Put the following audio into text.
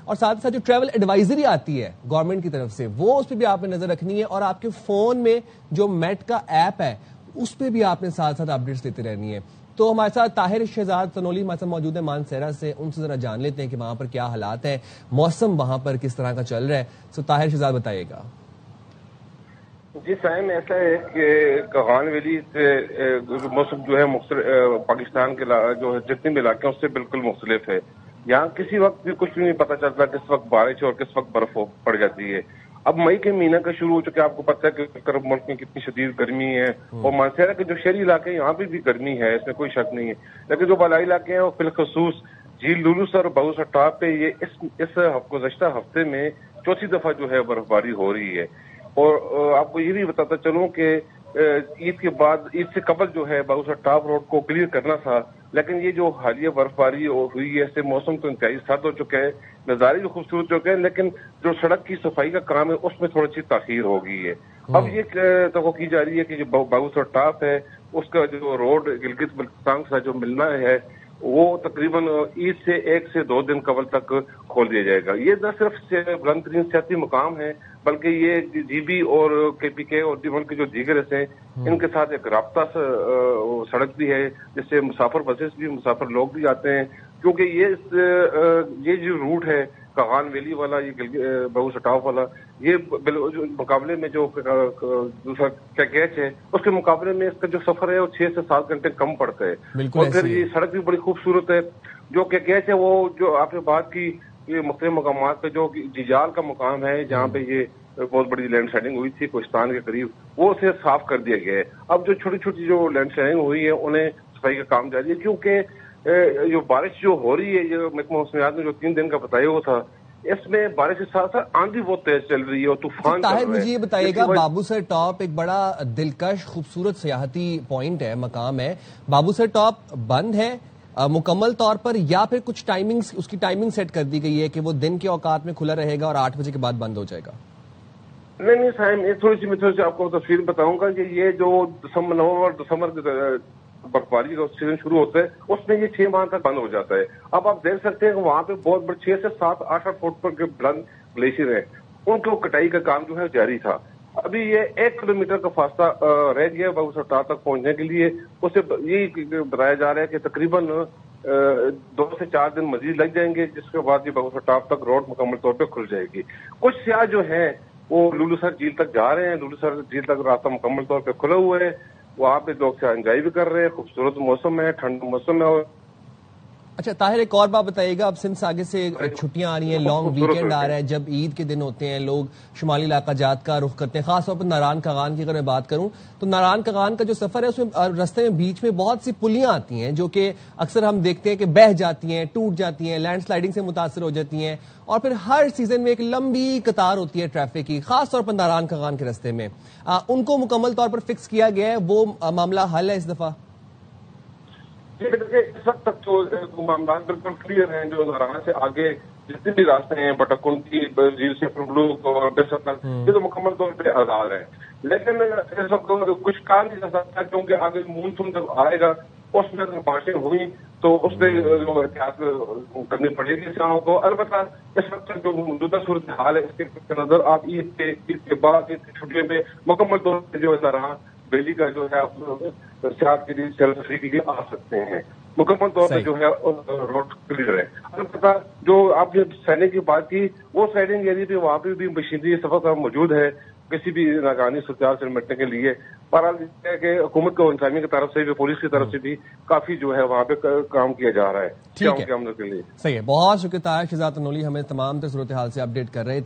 اور ساتھ ساتھ جو ٹریول ایڈوائزری آتی ہے گورنمنٹ کی طرف سے وہ اس پہ بھی آپ نے نظر رکھنی ہے، اور آپ کے فون میں جو میٹ کا ایپ ہے اس پہ بھی آپ نے ساتھ ساتھ اپڈیٹس دیتے رہنی ہے۔ تو ہمارے ساتھ طاہر شہزاد تنولی ہمارے ساتھ موجود ہے مانسہرہ سے، ان سے ذرا جان لیتے ہیں کہ وہاں پر کیا حالات ہیں، موسم وہاں پر کس طرح کا چل رہا ہے۔ طاہر شہزاد بتائیے گا۔ جی سائم، ایسا ہے کہ کغان ویلی سے موسم جو ہے پاکستان کے جو جتنے بھی علاقے ہیں اس سے بالکل مختلف ہے۔ یہاں کسی وقت بھی کچھ بھی نہیں پتہ چلتا کس وقت بارش اور کس وقت برف پڑ جاتی ہے۔ اب مئی کے مہینہ کا شروع ہو چکا ہے، آپ کو پتہ ہے کہ ملک میں کتنی شدید گرمی ہے، اور مانسہرہ کے جو شہری علاقے ہیں یہاں پہ بھی گرمی ہے، اس میں کوئی شک نہیں ہے، لیکن جو بالائی علاقے ہیں وہ بالخصوص جھیل لولو سر اور باؤ سر ٹاپ پہ یہ اس گزشتہ ہفتے میں چوتھی دفعہ جو ہے برف باری ہو رہی ہے۔ اور آپ کو یہ بھی بتاتا چلوں کہ عید کے بعد، عید سے قبل جو ہے باؤ سر ٹاپ روڈ کو کلیئر کرنا تھا، لیکن یہ جو حالیہ برف باری ہوئی ہے اس سے موسم تو انتہائی سرد ہو چکا ہے، نظارے بھی خوبصورت ہو چکے ہیں، لیکن جو سڑک کی صفائی کا کام ہے اس میں تھوڑی سی تاخیر ہو گئی ہے۔ اب یہ توقع کی جا رہی ہے کہ جو باؤ سر ٹاپ ہے اس کا جو روڈ گلگت بلتستان سے جو ملنا ہے وہ تقریباً عید سے 1 سے 2 دن قبل تک کھول دیا جائے گا۔ یہ نہ صرف بلند ترین سیاحتی مقام ہے بلکہ یہ جی بی اور کے پی کے اور ملک کے جو دیگر حصے ہیں ان کے ساتھ ایک رابطہ سڑک بھی ہے جس سے مسافر بسز بھی، مسافر لوگ بھی آتے ہیں، کیونکہ یہ جو روٹ ہے کغان ویلی والا، یہ باؤ سر ٹاپ والا، یہ مقابلے میں جو دوسرا کیچ ہے اس کے مقابلے میں اس کا جو سفر ہے وہ 6 سے 7 گھنٹے کم پڑتا ہے، اور پھر یہ سڑک بھی بڑی خوبصورت ہے۔ جو کیچ ہے وہ جو آپ نے بات کی یہ مختلف مقامات پہ جو جیجال کا مقام ہے جہاں پہ یہ بہت بڑی لینڈ سلائڈنگ ہوئی تھی کوہستان کے قریب، وہ اسے صاف کر دیا گیا ہے۔ اب جو چھوٹی چھوٹی جو لینڈ سلائڈنگ ہوئی ہے انہیں صفائی کا کام جاری ہے، کیونکہ جو بارش جو ہو رہی ہے، جو محکمہ موسمیات نے جو 3 دن کا بتایا ہوا تھا، اس میں بارش کے ساتھ ساتھ آندھی بہت تیز چل رہی ہے اور طوفان چل رہا ہے۔ مجھے یہ بتائیے گا، باؤ سر ٹاپ ایک بڑا دلکش خوبصورت سیاحتی پوائنٹ ہے، مقام ہے، باؤ سر ٹاپ بند ہے مکمل طور پر، یا پھر کچھ اس کی ٹائمنگ سیٹ کر دی گئی ہے کہ وہ دن کے اوقات میں کھلا رہے گا اور 8 بجے کے بعد بند ہو جائے گا؟ نہیں سائم، میں تھوڑی سی آپ کو تفصیل بتاؤں گا کہ یہ جو نومبر دسمبر برفباری کا سیزن شروع ہوتا ہے اس میں یہ 6 ماہ تک بند ہو جاتا ہے۔ اب آپ دیکھ سکتے ہیں کہ وہاں پہ بہت بڑے 6 سے 7 8 فٹ پر جو بلند گلیشیئر ہیں ان کو کٹائی کا کام جو ہے جاری تھا۔ ابھی یہ 1 کلومیٹر کا فاصلہ رہ گیا باؤ سر ٹاپ تک پہنچنے کے لیے، اسے یہی بتایا جا رہا ہے کہ تقریباً 2 سے 4 دن مزید لگ جائیں گے، جس کے بعد یہ باؤ سر ٹاپ تک روڈ مکمل طور پہ کھل جائے گی۔ کچھ سیاح جو ہیں وہ لولو سر جھیل تک جا رہے ہیں، لولو سر جھیل تک راستہ مکمل طور پہ کھلا ہوا ہے، وہاں پہ لوگ سے انجوائے بھی کر رہے ہیں، خوبصورت موسم ہے، ٹھنڈا موسم ہے۔ اچھا طاہر، ایک اور بات بتائیے گا، اب سندھ سے آگے سے چھٹیاں آ رہی ہیں، لانگ ویکینڈ آ رہا ہے، جب عید کے دن ہوتے ہیں لوگ شمالی علاقہ جات کا رخ کرتے ہیں، خاص طور پر ناران کغان کی اگر میں بات کروں تو ناران کغان کا جو سفر ہے اس میں رستے میں بیچ میں بہت سی پلیاں آتی ہیں جو کہ اکثر ہم دیکھتے ہیں کہ بہہ جاتی ہیں، ٹوٹ جاتی ہیں، لینڈ سلائڈنگ سے متاثر ہو جاتی ہیں، اور پھر ہر سیزن میں ایک لمبی قطار ہوتی ہے ٹریفک کی، خاص طور پر ناران کغان کے رستے میں۔ ان کو مکمل طور پر فکس کیا گیا ہے، وہ معاملہ حل ہے اس دفعہ؟ جی دیکھیے، اس وقت تک تو معاملات بالکل کلیئر ہیں، جو ناران سے آگے جتنے بھی راستے ہیں بٹکنٹی، جھیل سے پربلوک اور یہ تو مکمل طور پہ آزاد ہیں، لیکن اس وقت کچھ کام نہیں کر سکتا کیونکہ آگے مونسون جب آئے گا اس میں اگر بارشیں ہوئی تو اس میں جو احتیاط کرنی پڑے گی سیاحوں کو۔ البتہ اس وقت جو موجودہ صورتحال ہے اس کے نظر آپ عید کے بعد عید کی چھٹیوں میں مکمل طور پہ جو ناران ویلی کا جو ہے سیاحت کے لیے سیر تفریح کے لیے آ سکتے ہیں، مکمل طور پہ جو ہے روڈ کلیئر ہے۔ البتہ جو آپ نے سیلنگ کی بات کی، وہ سیلنگ ایریا پہ وہاں پہ بھی مشینری سفر موجود ہے کسی بھی ناگہانی صورتحال سے نمٹنے کے لیے۔ بہرحال کہ حکومت کو انتظامیہ کی طرف سے بھی، پولیس کی طرف سے بھی کافی جو ہے وہاں پہ کام کیا جا رہا ہے سیاحوں کے آمد کے لیے۔ صحیح ہے، بہت شکریہ طاہر شہزاد تنولی، ہمیں تمام صورتحال سے اپڈیٹ کر رہے تھے۔